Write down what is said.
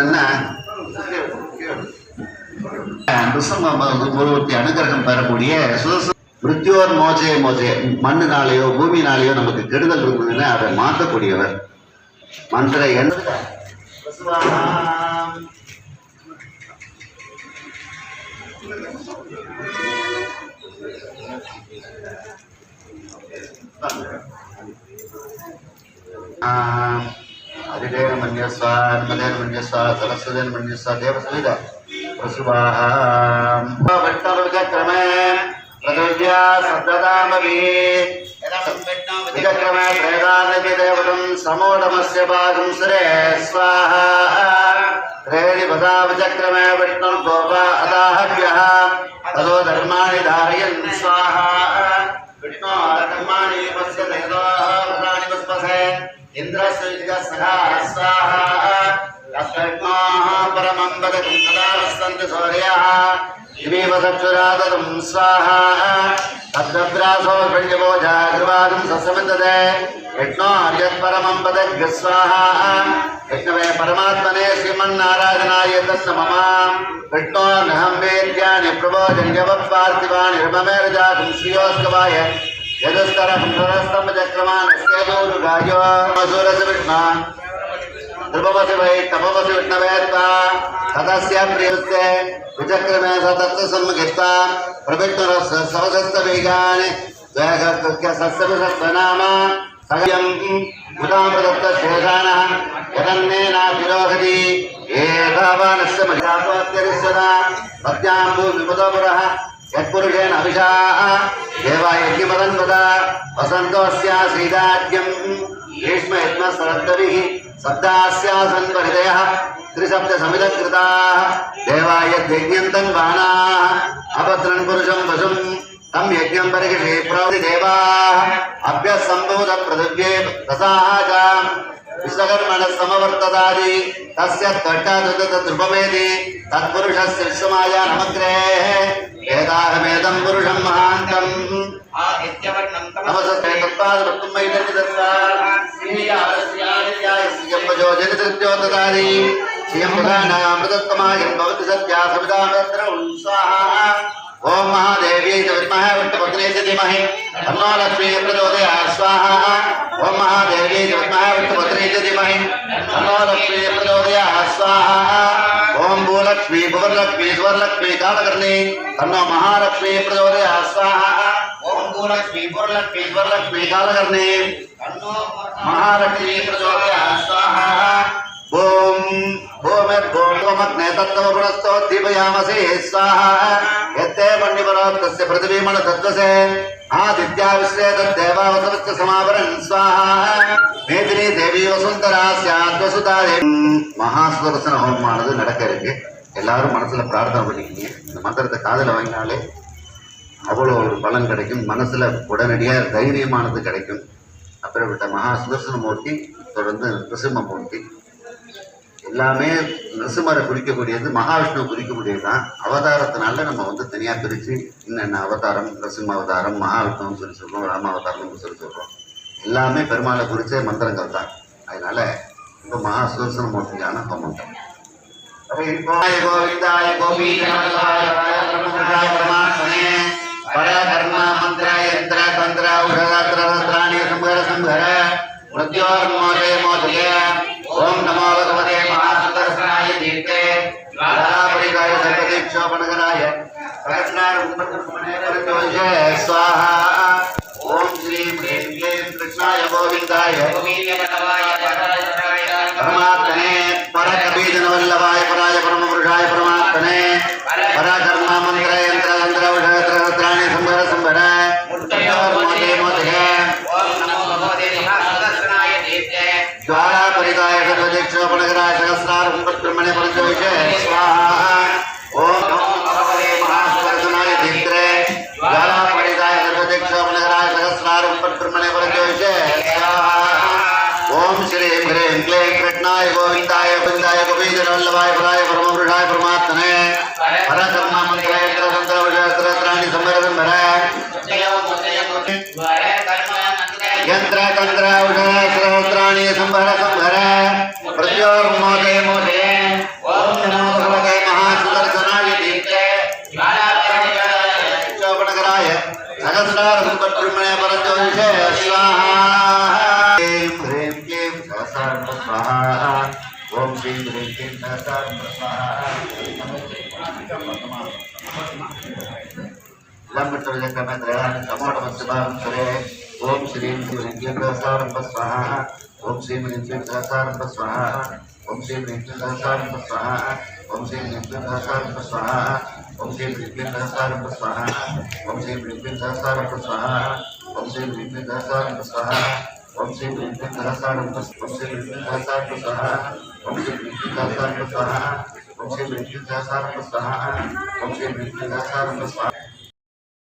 என்னன்னா குருவூர்த்தி அனுகிரகம் பெறக்கூடிய மிருத்யோர் மோஜே மோஜே, மண்ணுனாலேயோ பூமினாலேயோ நமக்கு கெடுதல் இருந்ததுன்னா அதை மாற்றக்கூடியவர். மந்திர அதிதேனமன்யஸ்வ அன்மதேனமன்யஸ்வ சரஸ்வதேனமன்யஸ்வ தேவசவித பிரசுவாஹாம் வட்டவிக்ரமே பிரதவ்யா சத்ததாமவி விக்ரமே பிரேதானதி தேவதம் சமோடமஸ்ய பாகம் சுரே ஸ்வாஹா த்ரேணி பதா விக்ரமே விஷ்ணும் கோபா அதாஹவ்யஹ ததோ தர்மாணி தாரயன் ஸ்வாஹா விஷ்ணு தர்மாணி பஸ்ய தேவாஹ பிராணி பஸ்பசே இந்திரஸ்ய சகா ஸ்வாஹா தஸ்மைத்மாஹ பரமம் வதகம் சதா வசந்தி சூர்யः இமேவ சச்சுராதம் ஸ்வாஹா தத்ராசோ பஞ்சபோஜா கிருவாகம் சஸ்யமந்ததே விஷ்ணு அர்யத் பரமம் வதக் ஸ்வாஹா விஷ்ணவே பரமாத்மனே ஸ்ரீமன்னாராயணாய தஸ்மம விஷ்ணு நஹம் வேத்யானி பிரபோஜன்யவத்பார்த்திவான் நிர்மமேர்ஜாகும் ஸ்ரீயோஸ்கவாய யதஸ்தரம் சரஸ்தம் சக்ரமானஸ்தேதோருகாயோ மசூரச விஷ்ணு திருபவசி வை தபவசி விஷ்ணவேத்வா ததஸ்ய பிரியஸ்ய விசக்ரமே சதத்வ சம்மகித்வா பிரவிஷ்ணுரஸ்ய சவசஸ்தவேகானி வேகத்ய சஸ்யவிசஸ்வநாம சகயம் உதாமிருதத்த சேதானः யதன்னேனாதிரோஹதி ஏதாவானஸ்ய மஜாத்வாத்யரிஸ்யதா பத்யாம்பு விபுதபுரः யத்புருஷேன அபிஷாः தேவாயஜ்ஞமதன்வதா வசந்தோஸ்யா ஸ்ரீதாஜ்யம் ஈஷ்ம யத்ம சரத்தவிः சப்தாஸ்யாசன்வஹிதயः त्रिशब्द समिदकृताः देवाय यज्ञन्तं बाणाः अपत्रन् पुरुषं वशं तं यज्ञं परिगृहे प्रवृत्ति देवाः अभ्यसम्भूत पृथिव्ये तसाहाजां विश्वकर्मणः समवर्तदादि तस्य त्वट्टादुतद्रुपमेति तत्पुरुषस्य विश्वमाया नमग्रेः वेदाहमेदं पुरुषं महान्तं नमस्ते तत्पादवत्तुमैदर्शिदत्ता श्रीयास्याय श्रीयम्बजो जगदृत्योतदादि श्रीयम्बगानामृतत्तमाय भवति सत्या सवितामत्र स्वाहा ओम महादेवी च विद्महे विष्णुपत्नी च धीमहि तन्नो लक्ष्मी प्रचोदयात् स्वाहा ओम महादेवी च विद्महे विष्णुपत्नी च धीमहि तन्नो लक्ष्मी प्रचोदयात् स्वाहा ओम भूलक्ष्मी भुवनलक्ष्मी सुवर्लक्ष्मी कालकर्णी तन्नो महालक्ष्मी प्रचोदयात् स्वाहा ओम भूलक्ष्मी भुवनलक्ष्मी सुवर्लक्ष्मी कालकर्णी तन्नो महालक्ष्मी प्रचोदयात् स्वाहा ओम भूमग्ने तत्त्वपुरस्तो दीपयामसे स्वाहा यत्ते मण्डिपरोक्तस्य पृथिवीमण तत्त्वसे आदित्या विश्वे तद्देवावसवस्य समावरन् स्वाहा मेदिनी देवी वसुंधरा स्याद्वसुधा महासुदर्शन ஹோமமானது நடக்க இருக்கு. எல்லாரும் மனசுல பிரார்த்தனை பண்ணிக்கிங்க. இந்த மந்திரத்தை காதுல வாங்கினாலே அவ்வளோ ஒரு பலன் கிடைக்கும். மனசுல உடனடியாக தைரியமானது கிடைக்கும். அப்படிப்பட்ட மகா சுதர்சன மூர்த்தி தொடர்ந்து நிருசிம்ம மூர்த்தி எல்லாமே நரசிம்மரை குறிக்கக்கூடியது, மகாவிஷ்ணுவை குறிக்கக்கூடியது தான். அவதாரத்தினால நம்ம வந்து தனியாக பிரித்து இன்னென்ன அவதாரம், நரசிம்ம அவதாரம், மகாவிஷ்ணுன்னு சொல்லி சொல்கிறோம், ராம அவதாரம்னு சொல்லி சொல்கிறோம். எல்லாமே பெருமாளை குறித்த மந்திரங்கள் தான். அதனால இப்போ மகா சுதர்சன மூர்த்தியான ஹோமம். கோவிந்தாய பரகர்ம மந்திர யந்திர தந்திர உஷதாத்ராணி சம்ஹர சம்ஹர மிருத்யோர்மோதே மோதய ஓம் நமோ பகவதே மகாசுதர்சனாய தீர்த்தே ஜ்வாலாபரிகாய சர்வதீக்ஷோபணகராய சகஸ்ராரூபமனே ஸ்வாஹா ஓம் ஸ்ரீம் ह्रीं क्लीं कृष्णाय गोविन्दाय परमात्मने परकबीजनवल्लभाय पराय परमपुरुषाय परमात्मने पराकर्म मंत्र यंत्र तंत्र उषत्राणि संभर संभर मोदे मोदे ज्वाला परिदाय सर्वदीक्षोपणकराय सहस्रारम्भब्रह्मणे परञ्चविषे स्वाहा ओम नमो भगवते महासुदर्शनाय धीत्रे ज्वाला परिदाय सर्वदीक्षोपणकराय सहस्रारम्भब्रह्मणे परञ्चविषे स्वाहा ओम श्रीं ह्रीं क्लीं कृष्णाय गोविन्दाय गोविन्दाय गोपीजनवल्लभाय पराय परमपुरुषाय परमात्मने परकर्म मंत्र यंत्र तंत्र उषत्राणि संभर संभर यंत्र तंत्र उषत्राणि संभर संभर प्रत्योर्मोदे मोदे स्वाहा ह्रीं ह्रीं क्लीं सहस्रार्थ स्वाहा ओम श्री ह्रीं क्लीं सहस्रार्थ स्वाहा ओम श्री ह्रीं क्लीं सहस्रार्थ स्वाहा ओम श्री ह्रीं क्लीं सहस्रार्थ स्वाहा ओम श्री ह्रीं क्लीं सहस्रार्थ स्वाहा ओम श्री ह्रीं क्लीं सहस्रार्थ स्वाहा ओम श्री ह्रीं क्लीं सहस्रार्थ स्वाहा ओम श्री ह्रीं क्लीं सहस्रार्थ स्वाहा ओम श्री ह्रीं क्लीं सहस्रार्थ स्वाहा ओम श्री ह्रीं क्लीं सहस्रार्थ स्वाहा ओम श्री ह्रीं क्लीं सहस्रार्थ स्वाहा ओम श्री ह्रीं क्लीं सहस्रार्थ स्वाहा ओम श्री ह्रीं क्लीं सहस्रार्थ स्वाहा